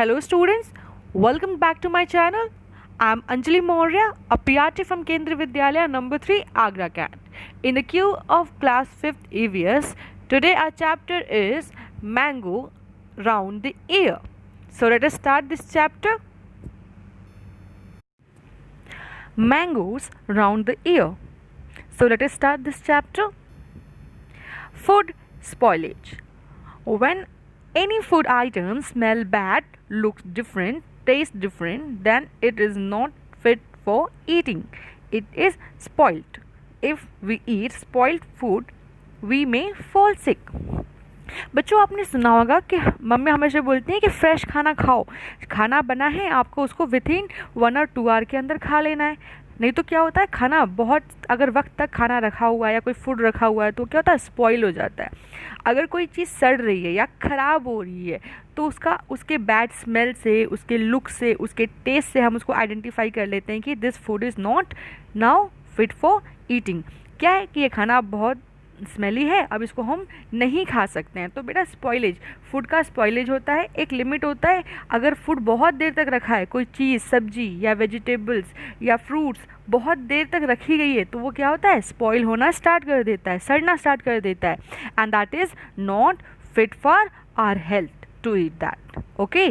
Hello students, welcome back to my channel. I am Anjali Maurya, a PRT from Kendriya Vidyalaya number 3 Agra Cant. In the queue of class 5th EVS, today our chapter is Mango Round the Ear. So let us start this chapter. Mangoes round the ear. So let us start this chapter. Food spoilage. When any food item smell bad, looks different, tastes different, then it is not fit for eating. It is spoiled. If we eat spoiled food, we may fall sick. बच्चों आपने सुना होगा कि mummy हमेशा बोलती हैं कि fresh खाना खाओ. खाना बना है आपको उसको विथिन 1 और 2 आवर के अंदर खा लेना है. नहीं तो क्या होता है, खाना बहुत अगर वक्त तक खाना रखा हुआ है या कोई फूड रखा हुआ है तो क्या होता है, स्पॉइल हो जाता है. अगर कोई चीज़ सड़ रही है या ख़राब हो रही है तो उसके बैड स्मेल से, उसके लुक से, उसके टेस्ट से हम उसको आइडेंटिफाई कर लेते हैं कि this food is not now fit for eating. क्या है कि ये खाना बहुत स्मेली है, अब इसको हम नहीं खा सकते हैं. तो बेटा स्पॉइलेज, फूड का स्पॉइलेज होता है, एक लिमिट होता है. अगर फूड बहुत देर तक रखा है, कोई चीज़, सब्जी या वेजिटेबल्स या फ्रूट्स बहुत देर तक रखी गई है तो वो क्या होता है, स्पॉइल होना स्टार्ट कर देता है, सड़ना स्टार्ट कर देता है. And that is not fit for our health to eat that. Okay,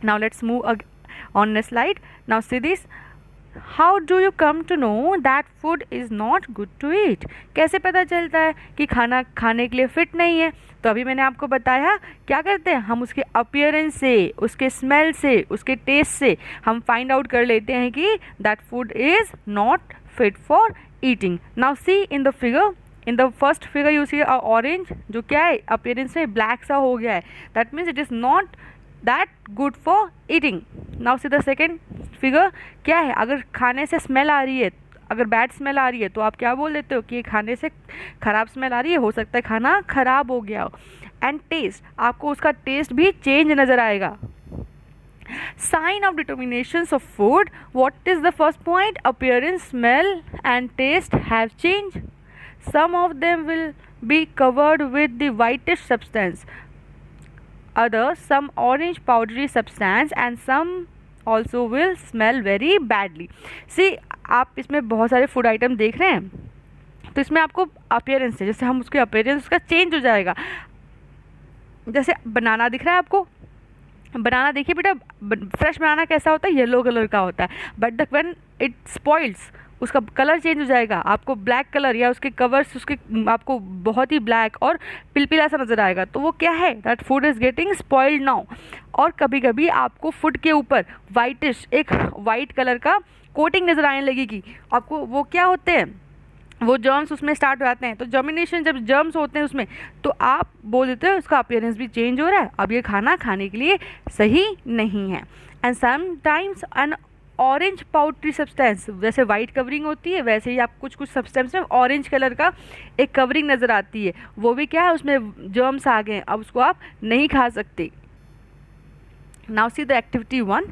now let's move on next slide. Now see this. How do you come to know that food is not good to eat. कैसे पता चलता है कि खाना खाने के लिए fit नहीं है? तो अभी मैंने आपको बताया क्या करते हैं, हम उसके अपीयरेंस से, उसके स्मेल से, उसके टेस्ट से हम फाइंड आउट कर लेते हैं कि that food is not fit for eating. Now see in the figure. In the first figure you see orange, जो क्या है अपीयरेंस में ब्लैक सा हो गया है. That means it is not that good for eating. Now see the second figure. क्या है, अगर खाने से स्मेल आ रही है, अगर बैड स्मेल आ रही है तो आप क्या बोल देते हो कि खाने से ख़राब स्मेल आ रही है, हो सकता है खाना ख़राब हो गया हो. एंड टेस्ट, आपको उसका टेस्ट भी चेंज नज़र आएगा. Sign of determinations of food. What is the first point? Appearance, smell and taste have changed. Some of them will be covered with the whitish substance, others some orange powdery substance, and some also will smell very badly. See, आप इसमें बहुत सारे food item देख रहे हैं तो इसमें आपको अपीयरेंस है, जैसे हम उसके अपीयरेंस उसका चेंज हो जाएगा. जैसे बनाना दिख रहा है आपको, बनाना देखिए बेटा, फ्रेश बनाना कैसा होता है, येलो कलर का होता है. बट व्हेन इट स्पॉइल्स उसका कलर चेंज हो जाएगा, आपको ब्लैक कलर या उसके कवर्स उसके आपको बहुत ही ब्लैक और पिलपिला सा नज़र आएगा. तो वो क्या है, that food is getting spoiled now. और कभी कभी आपको फूड के ऊपर वाइटिश, एक वाइट कलर का कोटिंग नज़र आने लगेगी आपको. वो क्या होते हैं, वो जर्म्स उसमें स्टार्ट हो जाते हैं. तो जर्मिनेशन, जब जर्म्स होते हैं उसमें, तो आप बोल देते हो उसका अपीयरेंस भी चेंज हो रहा है, अब ये खाना खाने के लिए सही नहीं है. And sometimes N orange powdery substance, जैसे वाइट कवरिंग होती है वैसे ही आप कुछ सब्सटेंस में ऑरेंज कलर का एक कवरिंग नज़र आती है, वो भी क्या है, उसमें जर्म्स आ गए, अब उसको आप नहीं खा सकते. Now see the activity 1.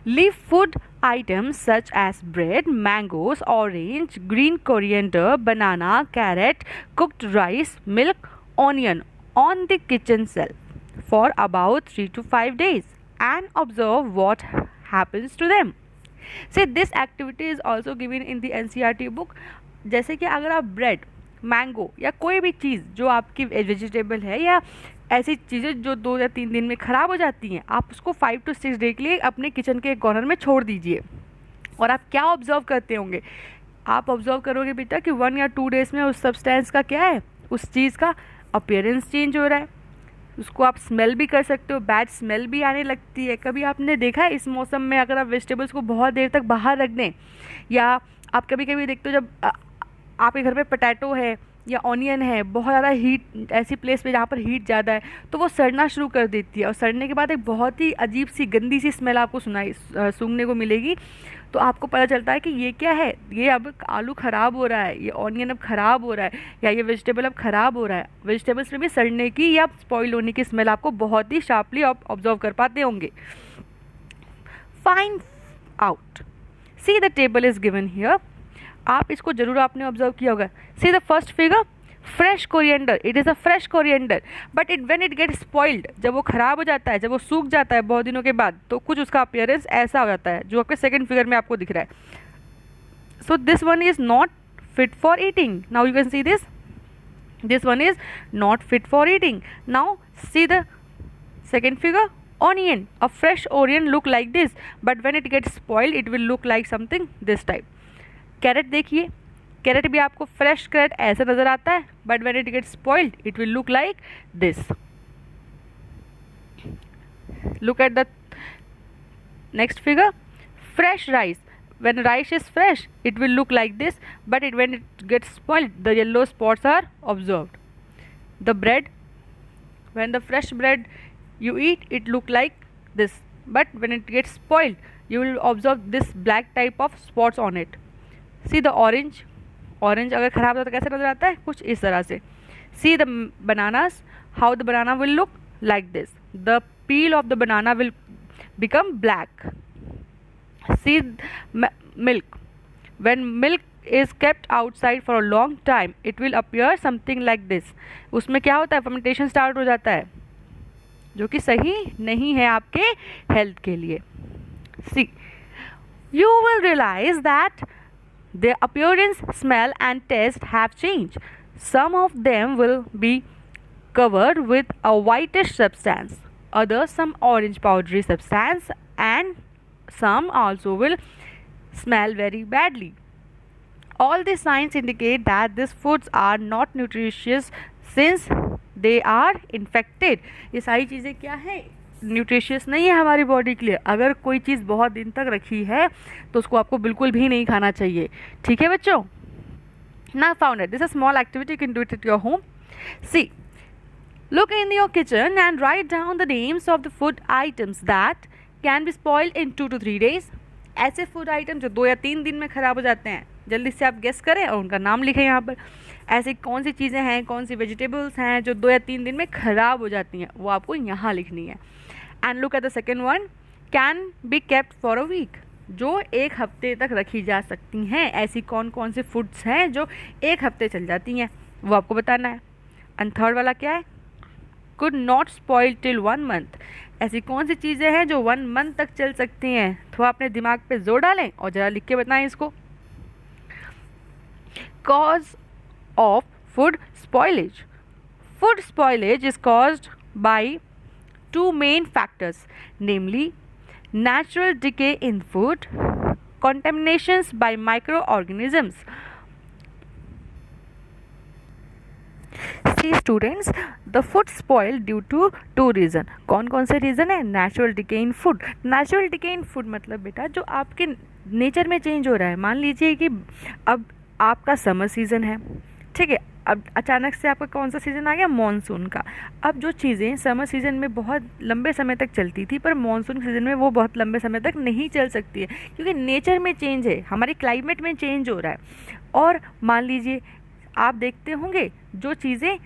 Leave food items such as bread, mangoes, orange, green coriander, banana, carrot, cooked rice, milk, onion on the kitchen shelf for about 3 to 5 days and observe what happens to them. See, this activity is also given in the NCERT book. जैसे कि अगर आप bread, mango या कोई भी चीज़ जो आपकी vegetable है या ऐसी चीज़ें जो 2 या 3 दिन में ख़राब हो जाती हैं, आप उसको 5 to 6 डे के लिए अपने किचन के एक कॉर्नर में छोड़ दीजिए. और आप क्या ऑब्जर्व करते होंगे, आप ऑब्जर्व करोगे बेटा कि 1 या 2 डेज़ में उस सब्सटेंस का क्या है, उस चीज़ का अपीयरेंस चेंज हो रहा है. उसको आप स्मेल भी कर सकते हो, बैड स्मेल भी आने लगती है. कभी आपने देखा है इस मौसम में अगर आप वेजिटेबल्स को बहुत देर तक बाहर रख दें, या आप कभी कभी देखते हो जब आपके घर में पोटैटो है या ऑनियन है, बहुत ज़्यादा हीट, ऐसी प्लेस पे जहाँ पर हीट ज़्यादा है तो वो सड़ना शुरू कर देती है, और सड़ने के बाद एक बहुत ही अजीब सी गंदी सी स्मेल आपको सूंघने को मिलेगी. तो आपको पता चलता है कि ये क्या है, ये अब आलू ख़राब हो रहा है, ये ऑनियन अब ख़राब हो रहा है, या ये वेजिटेबल अब ख़राब हो रहा है. वेजिटेबल्स में भी सड़ने की या स्पॉइल होने की स्मेल आपको बहुत ही शार्पली ऑब्जर्व कर पाते होंगे. Find out. See the table is given here. आप इसको जरूर आपने ऑब्जर्व किया होगा. See the first figure. Fresh coriander, it is a fresh coriander, but it when it get spoiled, जब वो ख़राब हो जाता है, जब वो सूख जाता है बहुत दिनों के बाद, तो कुछ उसका अपीयरेंस ऐसा हो जाता है जो आपके सेकंड फिगर में आपको दिख रहा है। So this one is not fit for eating. Now you can see this one is not fit for eating. Now see the second figure, onion. A fresh onion look like this, but when it gets spoiled it will look like something this type. Carrot देखिए, carrot भी आपको fresh carrot ऐसे नज़र आता है, but when it gets spoiled it will look like this. Look at the next figure, fresh rice. When rice is fresh it will look like this, but when it gets spoiled the yellow spots are observed. The bread, when the fresh bread you eat it look like this, but when it gets spoiled you will observe this black type of spots on it. See the orange, orange अगर ख़राब होता तो कैसे नज़र आता है, कुछ इस तरह से. See the bananas, how the banana will look like this. The peel of the banana will become black. See milk, when milk is kept outside for a long time it will appear something like this. उसमें क्या होता है, fermentation start हो जाता है, जो कि सही नहीं है आपके हेल्थ के लिए. See, you will realize that their appearance, smell and taste have changed. Some of them will be covered with a whitish substance, others some orange powdery substance, and some also will smell very badly. All these signs indicate that these foods are not nutritious since they are infected. ये सारी चीज़ें क्या है, nutritious नहीं है हमारी body के लिए. अगर कोई चीज़ बहुत दिन तक रखी है तो उसको आपको बिल्कुल भी नहीं खाना चाहिए. ठीक है बच्चों. Now found it. This is a small activity you can do it at your home. See, look in your kitchen and write down the names of the food items that can be spoiled in 2 to 3 days. ऐसे food item जो 2 या 3 दिन में ख़राब हो जाते हैं, जल्दी से आप गेस करें और उनका नाम लिखें यहाँ पर. ऐसी कौन सी चीज़ें हैं, कौन सी वेजिटेबल्स हैं जो 2 या 3 दिन में ख़राब हो जाती हैं, वो आपको यहाँ लिखनी है. And look at the second one, can be kept for a week, जो 1 हफ्ते तक रखी जा सकती हैं. ऐसी कौन कौन सी फूड्स हैं जो 1 हफ्ते चल जाती हैं, वो आपको बताना है. एंड थर्ड वाला क्या है, could not spoil till 1 month. ऐसी कौन सी चीज़ें हैं जो 1 month तक चल सकती हैं. थोड़ा अपने दिमाग पे जोर डालें और ज़रा लिख के बताएं इसको. Cause of food spoilage. Food spoilage is caused by 2 main factors, namely natural decay in food, contaminations by microorganisms. See students, the food spoiled due to 2 reasons. कौन कौन से रीज़न है. नेचुरल डिके इन फूड. नेचुरल डिके इन food मतलब बेटा जो आपके nature में change हो रहा है. मान लीजिए कि अब आपका समर सीज़न है, ठीक है, अब अचानक से आपका कौन सा सीज़न आ गया, मॉनसून का. अब जो चीज़ें समर सीज़न में बहुत लंबे समय तक चलती थी पर मॉनसून सीज़न में वो बहुत लंबे समय तक नहीं चल सकती है, क्योंकि नेचर में चेंज है, हमारे क्लाइमेट में चेंज हो रहा है. और मान लीजिए आप देखते होंगे जो चीज़ें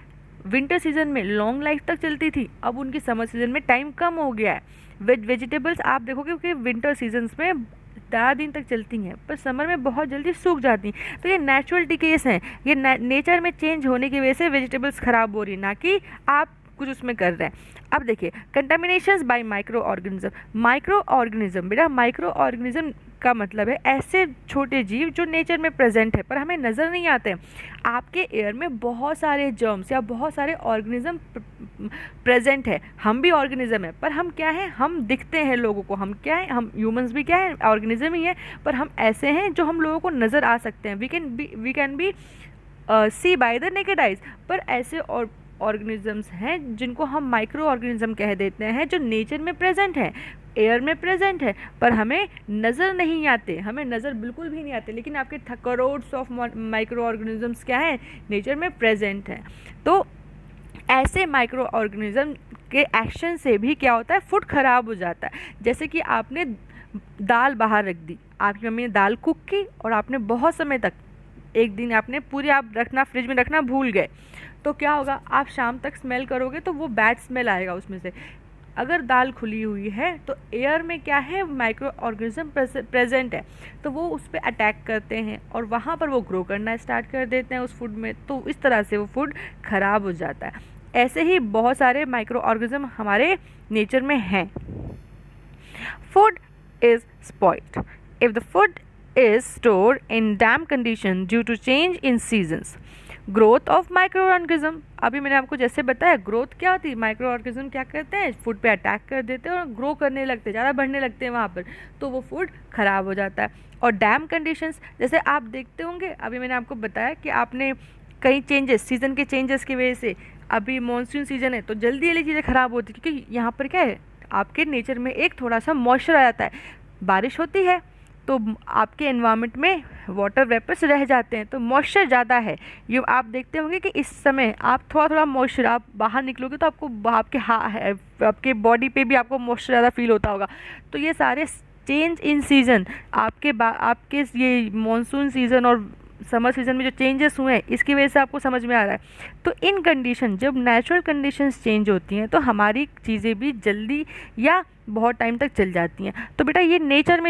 विंटर सीज़न में लॉन्ग लाइफ तक चलती थी अब उनकी समर सीज़न में टाइम कम हो गया है. वेजिटेबल्स आप देखोगे कि विंटर सीजन्स में ज़्यादा दिन तक चलती हैं पर समर में बहुत जल्दी सूख जाती हैं. तो ये नेचुरल डिकेस हैं, ये नेचर में चेंज होने की वजह से वेजिटेबल्स ख़राब हो रही है, ना कि आप कुछ उसमें कर रहे हैं. अब देखिए, contaminations by microorganism. Microorganism बेटा, माइक्रो ऑर्गेनिज्म का मतलब है ऐसे छोटे जीव जो नेचर में प्रेजेंट है पर हमें नज़र नहीं आते. आपके एयर में बहुत सारे जर्म्स या बहुत सारे ऑर्गेनिज्म प्रेजेंट है. हम भी ऑर्गेनिज्म है पर हम क्या है, हम दिखते हैं लोगों को, हम क्या है, हम ह्यूमंस भी क्या है, ऑर्गेनिज्म ही है, पर हम ऐसे हैं जो हम लोगों को नज़र आ सकते हैं. We can be see by the naked eyes. पर ऐसे और ऑर्गेनिजम्स हैं जिनको हम माइक्रो ऑर्गेनिज्म कह देते हैं, जो नेचर में प्रेजेंट है, एयर में प्रेजेंट है, पर हमें नज़र नहीं आते, हमें नज़र बिल्कुल भी नहीं आते. लेकिन आपके करोड्स ऑफ माइक्रो ऑर्गेनिजम्स क्या है, नेचर में प्रेजेंट है. तो ऐसे माइक्रो ऑर्गेनिज्म के एक्शन से भी क्या होता है, फूड ख़राब हो जाता है. जैसे कि आपने दाल बाहर रख दी, आपकी मम्मी ने दाल कुक की और आपने बहुत समय तक, एक दिन आपने पूरी आप रखना, फ्रिज में रखना भूल गए, तो क्या होगा, आप शाम तक स्मेल करोगे तो वो बैड स्मेल आएगा उसमें से. अगर दाल खुली हुई है तो एयर में क्या है, माइक्रो ऑर्गेनिज्म प्रेजेंट है, तो वो उस पर अटैक करते हैं और वहाँ पर वो ग्रो करना स्टार्ट कर देते हैं उस फूड में, तो इस तरह से वो फूड ख़राब हो जाता है। ऐसे ही बहुत सारे माइक्रो ऑर्गेनिज्म हमारे नेचर में हैं। Food is spoiled if the food is stored in damp condition due to change in seasons. Growth of micro organism, अभी मैंने आपको जैसे बताया ग्रोथ क्या होती है, माइक्रो ऑर्गेनिज्म क्या करते हैं, फूड पे अटैक कर देते हैं और ग्रो करने लगते हैं, ज़्यादा बढ़ने लगते हैं वहाँ पर, तो वो फूड ख़राब हो जाता है। और डैम कंडीशंस, जैसे आप देखते होंगे, अभी मैंने आपको बताया कि आपने कई चेंजेस, सीज़न के चेंजेस की वजह से, अभी मानसून सीज़न है तो जल्दी वाली चीज़ें ख़राब होती है, क्योंकि यहाँ पर क्या है, आपके नेचर में एक थोड़ा सा मॉइस्चर आ जाता है, बारिश होती है तो आपके एनवायरनमेंट में वाटर वेपर्स रह जाते हैं, तो मॉइस्चर ज़्यादा है। ये आप देखते होंगे कि इस समय आप थोड़ा थोड़ा मॉइस्चर, आप बाहर निकलोगे तो आपको आपके बॉडी पे भी आपको मॉइस्चर ज़्यादा फील होता होगा। तो ये सारे चेंज इन सीज़न आपके ये मॉनसून सीज़न और समर सीज़न में जो चेंजेस हुए हैं, इसकी वजह से आपको समझ में आ रहा है। तो इन कंडीशन, जब नेचुरल कंडीशंस चेंज होती हैं तो हमारी चीज़ें भी जल्दी या बहुत टाइम तक चल जाती हैं। तो बेटा ये नेचर में